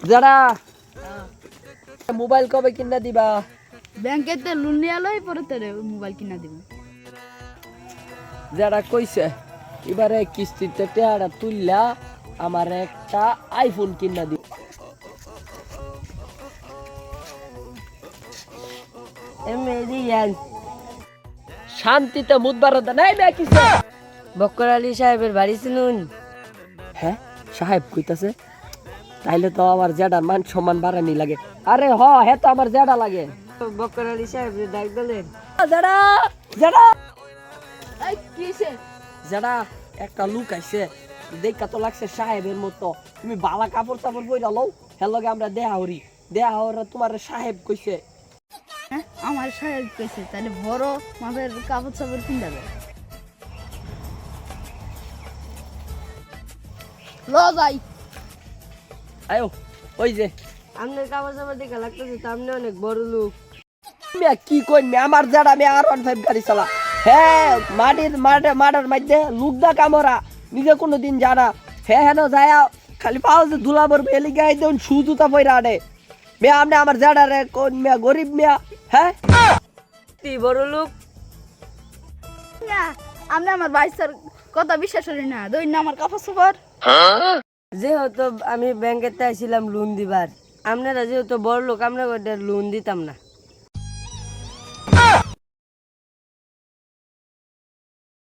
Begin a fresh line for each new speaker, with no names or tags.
যারা মোবাইল কবে কিনা দিবা?
ব্যাংকেতে লোন নিয়ে লই পরে তোরে মোবাইল কিনা দিব।
যারা কইছে এবারে কিস্তিতে টাকা তুললা আমার একটা আইফোন কিনা দিব। শান্তিতে মুদবার নাই না কিছু।
বক্কর আলী সাহেবের বাড়ি শুনুন।
হ্যাঁ সাহেব কইতাছে, তাইলে তো আমার জেডার মান সম্মান বাড়ানি লাগে। আরে হ্যাঁ তো আমার জেডা লাগে।
বক্কর আলী সাহেবের ডাক দিলেন।
জেডা জেডা
এই কিসে?
জেডা একটা লুক আইছে, দেখা তো লাগছে সাহেবের মতো। তুমি বালা কাপড় টাপড় পইরা লও, হের লগে আমরা দেহা হরি। দেহা হরে তোমার সাহেব কইছে।
হ্যাঁ আমার সাহেব কইছে তাহলে বড় মাপের কাপড় চাপড় কিনা দেবে। ল যাই।
আয়ো ওই যে
আপনার কাপড় চাপড় দেখে লাগতেছে তো আপনি অনেক বড় লোক।
মিয়া কি কই মিয়া, আমার জেডা মিয়া R15 গাড়ি চালা। হ্যাঁ মাডার মধ্যে লুকদা কামরা নিজে কোনোদিন জানা। হ্যাঁ হেন যায় খালি পাও যে ধুলা ভরবে এলি গায়ে দেন শু জুতা পয়রা আনে। মিয়া আপনি আমার জেডা রে কোন মিয়া গরিব মিয়া? হ্যাঁ
তুই বড় লোক।
না আপনি আমার বাইসার কথা বিশ্বাস করি না, দই না আমার কাপড় চাপড়।
যেহেতু আমি ব্যাংকেতে আইছিলাম লোন দিবার, আপনারা যেহেতু বড় লোক আমরা লোন দিতাম না।